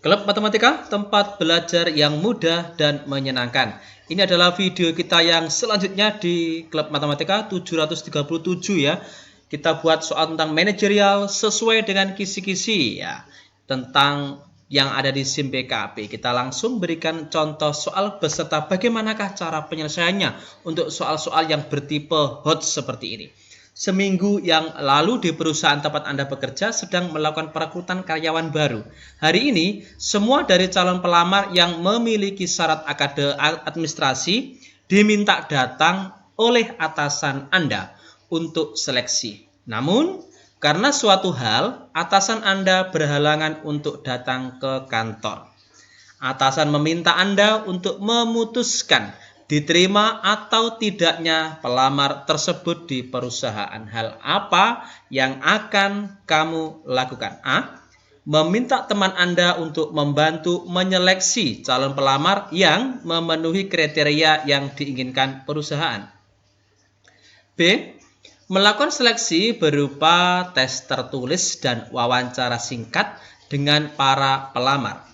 Klub Matematika, tempat belajar yang mudah dan menyenangkan. Ini adalah video kita yang selanjutnya di Klub Matematika 737 ya. Kita buat soal tentang manajerial sesuai dengan kisi-kisi ya. Tentang yang ada di SIM PKP. Kita langsung berikan contoh soal beserta bagaimanakah cara penyelesaiannya untuk soal-soal yang bertipe hot seperti ini. Seminggu yang lalu di perusahaan tempat Anda bekerja sedang melakukan perekrutan karyawan baru. Hari ini, semua dari calon pelamar yang memiliki syarat administrasi diminta datang oleh atasan Anda untuk seleksi. Namun, karena suatu hal, atasan Anda berhalangan untuk datang ke kantor. Atasan meminta Anda untuk memutuskan diterima atau tidaknya pelamar tersebut di perusahaan. Hal apa yang akan kamu lakukan? A. Meminta teman Anda untuk membantu menyeleksi calon pelamar yang memenuhi kriteria yang diinginkan perusahaan. B. Melakukan seleksi berupa tes tertulis dan wawancara singkat dengan para pelamar.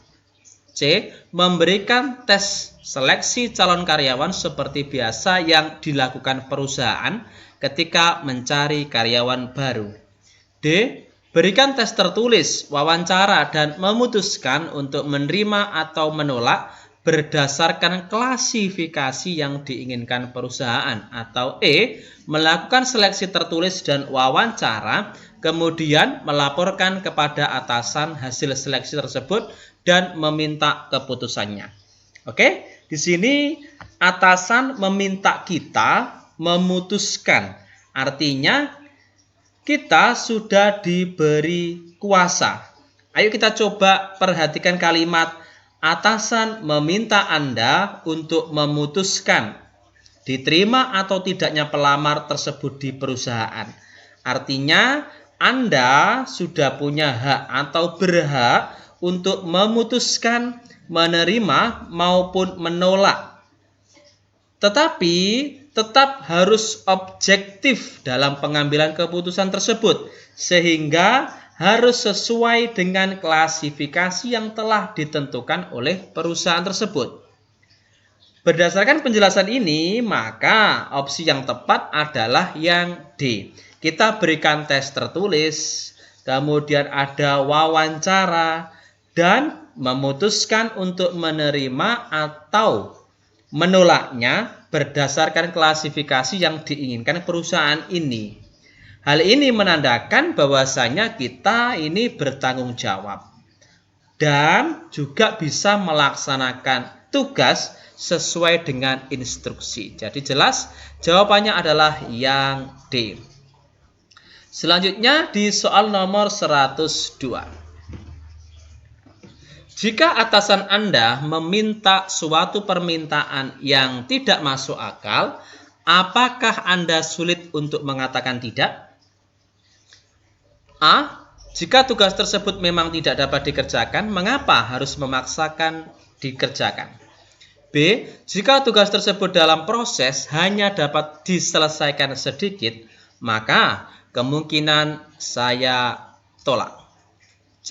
C. Memberikan tes seleksi calon karyawan seperti biasa yang dilakukan perusahaan ketika mencari karyawan baru. D. Berikan tes tertulis, wawancara, dan memutuskan untuk menerima atau menolak berdasarkan klasifikasi yang diinginkan perusahaan. Atau E. Melakukan seleksi tertulis dan wawancara, kemudian melaporkan kepada atasan hasil seleksi tersebut dan meminta keputusannya. Oke, di sini atasan meminta kita memutuskan. Artinya kita sudah diberi kuasa. Ayo kita coba perhatikan kalimat atasan meminta Anda untuk memutuskan diterima atau tidaknya pelamar tersebut di perusahaan. Artinya Anda sudah punya hak atau berhak untuk memutuskan menerima maupun menolak. Tetapi tetap harus objektif dalam pengambilan keputusan tersebut, sehingga harus sesuai dengan klasifikasi yang telah ditentukan oleh perusahaan tersebut. Berdasarkan penjelasan ini, maka opsi yang tepat adalah yang D. Kita berikan tes tertulis, kemudian ada wawancara, dan memutuskan untuk menerima atau menolaknya berdasarkan klasifikasi yang diinginkan perusahaan ini. Hal ini menandakan bahwasanya kita ini bertanggung jawab dan juga bisa melaksanakan tugas sesuai dengan instruksi. Jadi jelas jawabannya adalah yang D. Selanjutnya di soal nomor 102. Jika atasan Anda meminta suatu permintaan yang tidak masuk akal, apakah Anda sulit untuk mengatakan tidak? A. Jika tugas tersebut memang tidak dapat dikerjakan, mengapa harus memaksakan dikerjakan? B. Jika tugas tersebut dalam proses hanya dapat diselesaikan sedikit, maka kemungkinan saya tolak. C.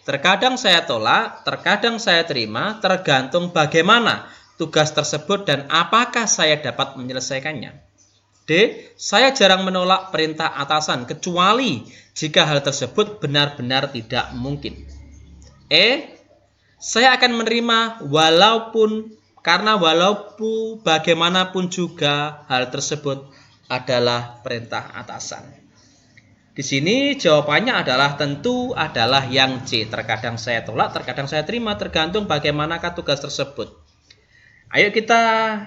Terkadang saya tolak, terkadang saya terima, tergantung bagaimana tugas tersebut dan apakah saya dapat menyelesaikannya. D. Saya jarang menolak perintah atasan kecuali jika hal tersebut benar-benar tidak mungkin. E. Saya akan menerima walaupun bagaimanapun juga hal tersebut adalah perintah atasan. Di sini jawabannya adalah tentu adalah yang C. Terkadang saya tolak, terkadang saya terima, tergantung bagaimanakah tugas tersebut. Ayo kita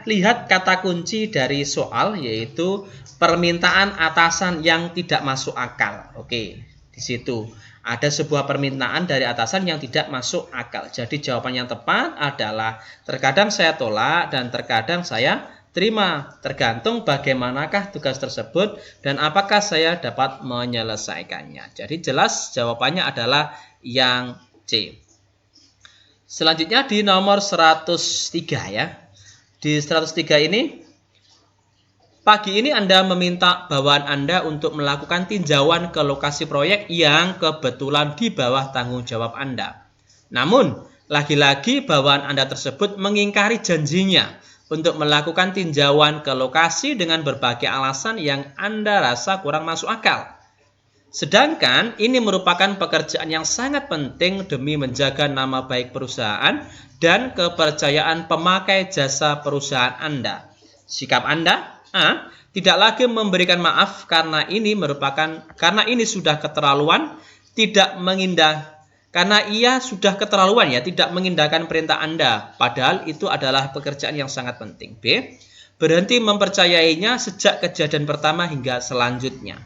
lihat kata kunci dari soal, yaitu permintaan atasan yang tidak masuk akal. Oke, di situ ada sebuah permintaan dari atasan yang tidak masuk akal. Jadi jawaban yang tepat adalah terkadang saya tolak dan terkadang saya terima, tergantung bagaimanakah tugas tersebut dan apakah saya dapat menyelesaikannya. Jadi jelas jawabannya adalah yang C. Selanjutnya di nomor 103 ya. Di 103 ini, pagi ini Anda meminta bawahan Anda untuk melakukan tinjauan ke lokasi proyek yang kebetulan di bawah tanggung jawab Anda. Namun, Lagi-lagi bawahan Anda tersebut mengingkari janjinya untuk melakukan tinjauan ke lokasi dengan berbagai alasan yang Anda rasa kurang masuk akal. Sedangkan ini merupakan pekerjaan yang sangat penting demi menjaga nama baik perusahaan dan kepercayaan pemakai jasa perusahaan Anda. Sikap Anda A. Tidak lagi memberikan maaf karena ini sudah keterlaluan, karena ia sudah keterlaluan tidak mengindahkan perintah Anda, padahal itu adalah pekerjaan yang sangat penting. B. Berhenti mempercayainya sejak kejadian pertama hingga selanjutnya.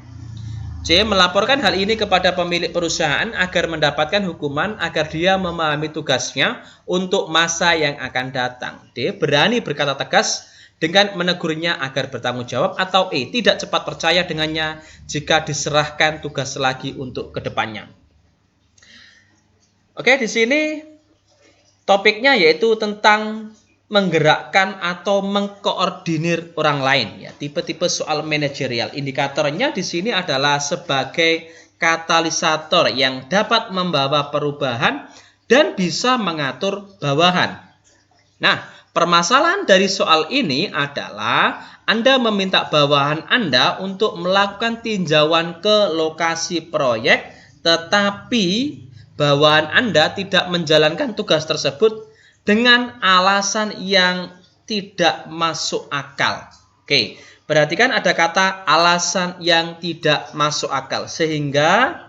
C. Melaporkan hal ini kepada pemilik perusahaan agar mendapatkan hukuman agar dia memahami tugasnya untuk masa yang akan datang. D. Berani berkata tegas dengan menegurnya agar bertanggung jawab. Atau E. Tidak cepat percaya dengannya jika diserahkan tugas lagi untuk kedepannya. Oke, di sini topiknya yaitu tentang menggerakkan atau mengkoordinir orang lain, tipe-tipe soal manajerial. Indikatornya di sini adalah sebagai katalisator yang dapat membawa perubahan dan bisa mengatur bawahan. Nah, permasalahan dari soal ini adalah Anda meminta bawahan Anda untuk melakukan tinjauan ke lokasi proyek, tetapi bawahan Anda tidak menjalankan tugas tersebut dengan alasan yang tidak masuk akal. Oke, perhatikan ada kata alasan yang tidak masuk akal. Sehingga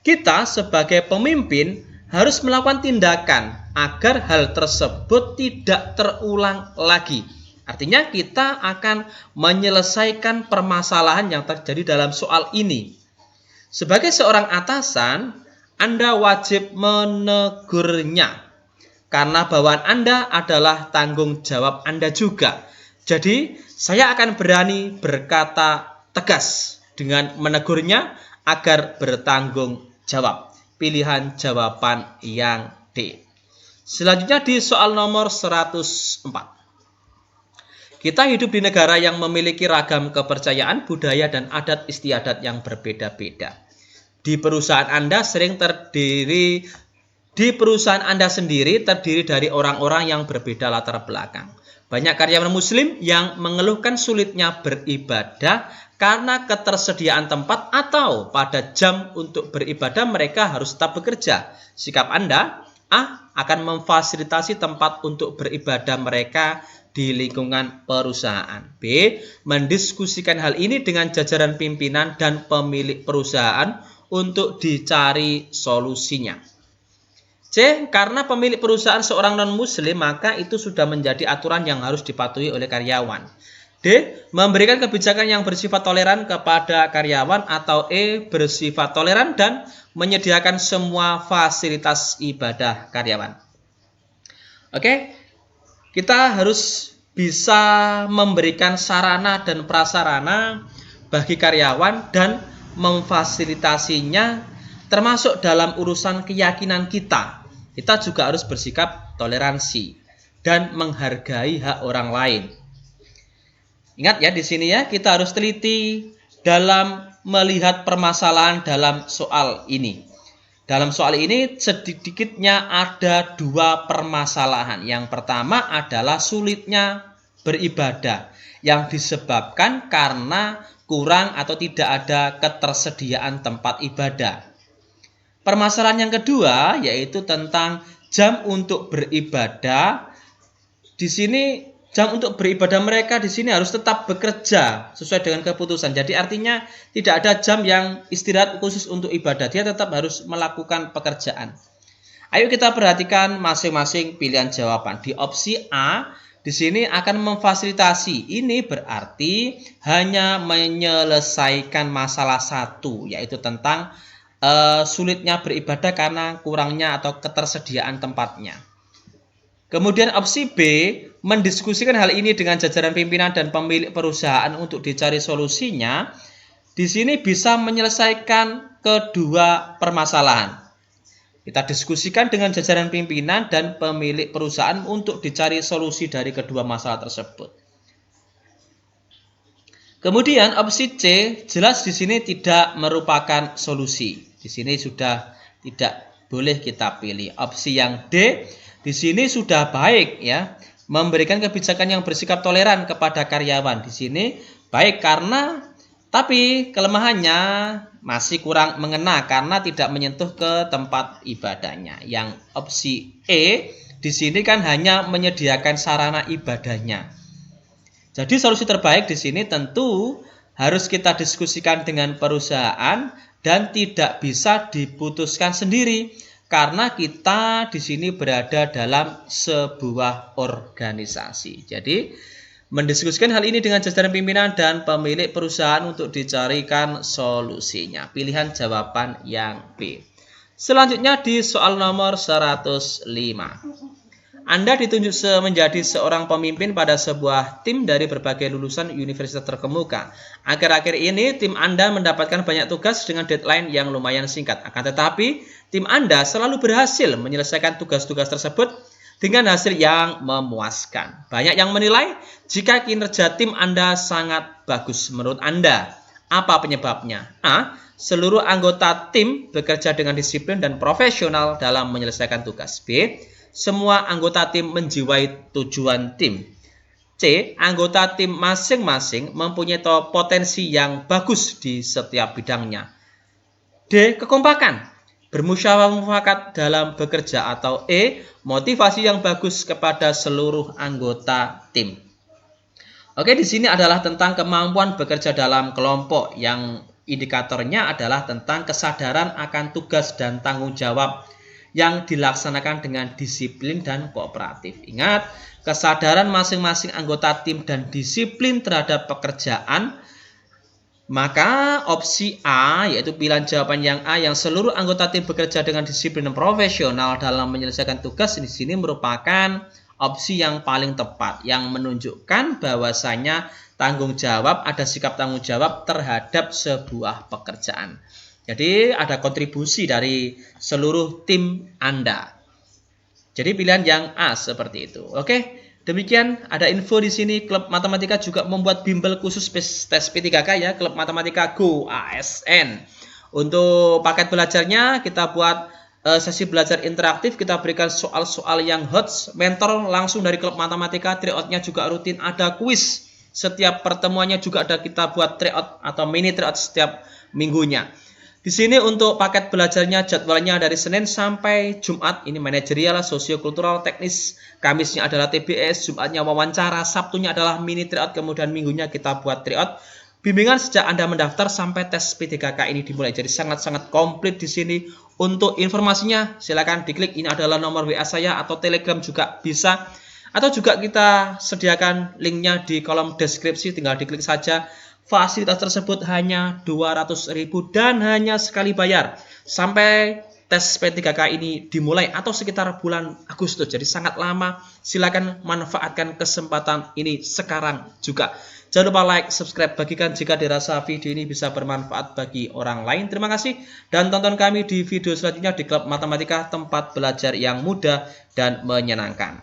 kita sebagai pemimpin harus melakukan tindakan agar hal tersebut tidak terulang lagi. Artinya kita akan menyelesaikan permasalahan yang terjadi dalam soal ini. Sebagai seorang atasan, Anda wajib menegurnya. Karena bawahan Anda adalah tanggung jawab Anda juga. Jadi, saya akan berani berkata tegas dengan menegurnya agar bertanggung jawab. Pilihan jawaban yang D. Selanjutnya di soal nomor 104. Kita hidup di negara yang memiliki ragam kepercayaan, budaya, dan adat istiadat yang berbeda-beda. Di perusahaan Anda sendiri terdiri dari orang-orang yang berbeda latar belakang. Banyak karyawan muslim yang mengeluhkan sulitnya beribadah karena ketersediaan tempat atau pada jam untuk beribadah mereka harus tetap bekerja. Sikap Anda A. Akan memfasilitasi tempat untuk beribadah mereka di lingkungan perusahaan. B. Mendiskusikan hal ini dengan jajaran pimpinan dan pemilik perusahaan untuk dicari solusinya. C. Karena pemilik perusahaan seorang non-muslim, maka itu sudah menjadi aturan yang harus dipatuhi oleh karyawan. D. Memberikan kebijakan yang bersifat toleran kepada karyawan. Atau E. Bersifat toleran dan menyediakan semua fasilitas ibadah karyawan. Oke, kita harus bisa memberikan sarana dan prasarana bagi karyawan dan memfasilitasinya termasuk dalam urusan keyakinan kita. Kita juga harus bersikap toleransi dan menghargai hak orang lain. Ingat ya, di sini ya, kita harus teliti dalam melihat permasalahan dalam soal ini. Dalam soal ini sedikitnya ada dua permasalahan. Yang pertama adalah sulitnya beribadah yang disebabkan karena kurang atau tidak ada ketersediaan tempat ibadah. Permasalahan yang kedua yaitu tentang jam untuk beribadah. Di sini jam untuk beribadah mereka di sini harus tetap bekerja sesuai dengan keputusan. Jadi artinya tidak ada jam yang istirahat khusus untuk ibadah. Dia tetap harus melakukan pekerjaan. Ayo kita perhatikan masing-masing pilihan jawaban. Di opsi A, di sini akan memfasilitasi. Ini berarti hanya menyelesaikan masalah satu, yaitu tentang sulitnya beribadah karena kurangnya atau ketersediaan tempatnya. Kemudian opsi B, mendiskusikan hal ini dengan jajaran pimpinan dan pemilik perusahaan untuk dicari solusinya. Di sini bisa menyelesaikan kedua permasalahan. Kita diskusikan dengan jajaran pimpinan dan pemilik perusahaan untuk dicari solusi dari kedua masalah tersebut. Kemudian opsi C, jelas di sini tidak merupakan solusi. Di sini sudah tidak boleh kita pilih. Opsi yang D, Di sini sudah baik ya, memberikan kebijakan yang bersikap toleran kepada karyawan. Di sini baik karena, tapi kelemahannya masih kurang mengena karena tidak menyentuh ke tempat ibadahnya. Yang opsi E di sini kan hanya menyediakan sarana ibadahnya. Jadi solusi terbaik di sini tentu harus kita diskusikan dengan perusahaan dan tidak bisa diputuskan sendiri karena kita di sini berada dalam sebuah organisasi. Jadi mendiskusikan hal ini dengan jajaran pimpinan dan pemilik perusahaan untuk dicarikan solusinya. Pilihan jawaban yang B. Selanjutnya di soal nomor 105. Anda ditunjuk menjadi seorang pemimpin pada sebuah tim dari berbagai lulusan universitas terkemuka. Akhir-akhir ini tim Anda mendapatkan banyak tugas dengan deadline yang lumayan singkat. Akan tetapi, tim Anda selalu berhasil menyelesaikan tugas-tugas tersebut dengan hasil yang memuaskan. Banyak yang menilai jika kinerja tim Anda sangat bagus. Menurut Anda, apa penyebabnya? A. Seluruh anggota tim bekerja dengan disiplin dan profesional dalam menyelesaikan tugas. B. Semua anggota tim menjiwai tujuan tim. C. Anggota tim masing-masing mempunyai potensi yang bagus di setiap bidangnya. D. Kekompakan, bermusyawarah dalam bekerja. Atau E. Motivasi yang bagus kepada seluruh anggota tim. Oke, di sini adalah tentang kemampuan bekerja dalam kelompok yang indikatornya adalah tentang kesadaran akan tugas dan tanggung jawab yang dilaksanakan dengan disiplin dan kooperatif. Ingat, kesadaran masing-masing anggota tim dan disiplin terhadap pekerjaan. Maka opsi A, yaitu pilihan jawaban yang A, yang seluruh anggota tim bekerja dengan disiplin dan profesional dalam menyelesaikan tugas, di sini merupakan opsi yang paling tepat, yang menunjukkan bahwasanya tanggung jawab, ada sikap tanggung jawab terhadap sebuah pekerjaan. Jadi ada kontribusi dari seluruh tim Anda. Jadi pilihan yang A seperti itu. Oke, demikian ada info di sini. Klub Matematika juga membuat bimbel khusus tes P3K ya, Klub Matematika Go ASN. Untuk paket belajarnya kita buat sesi belajar interaktif, kita berikan soal-soal yang hot, mentor langsung dari Klub Matematika, tryout-nya juga rutin, ada kuis. Setiap pertemuannya juga ada, kita buat tryout atau mini tryout setiap minggunya. Di sini untuk paket belajarnya jadwalnya dari Senin sampai Jumat, ini manajerial, sosiokultural, teknis. Kamisnya adalah TBS, Jumatnya wawancara, Sabtunya adalah mini tryout, kemudian minggunya kita buat tryout. Bimbingan sejak Anda mendaftar sampai tes P3K ini dimulai. Jadi sangat-sangat komplit di sini. Untuk informasinya silakan diklik, ini adalah nomor WA saya atau Telegram juga bisa. Atau juga kita sediakan linknya di kolom deskripsi, tinggal diklik saja. Fasilitas tersebut hanya 200.000 dan hanya sekali bayar sampai tes P3K ini dimulai atau sekitar bulan Agustus. Jadi sangat lama. Silakan manfaatkan kesempatan ini sekarang juga. Jangan lupa like, subscribe, bagikan jika dirasa video ini bisa bermanfaat bagi orang lain. Terima kasih dan tonton kami di video selanjutnya di Klub Matematika, tempat belajar yang mudah dan menyenangkan.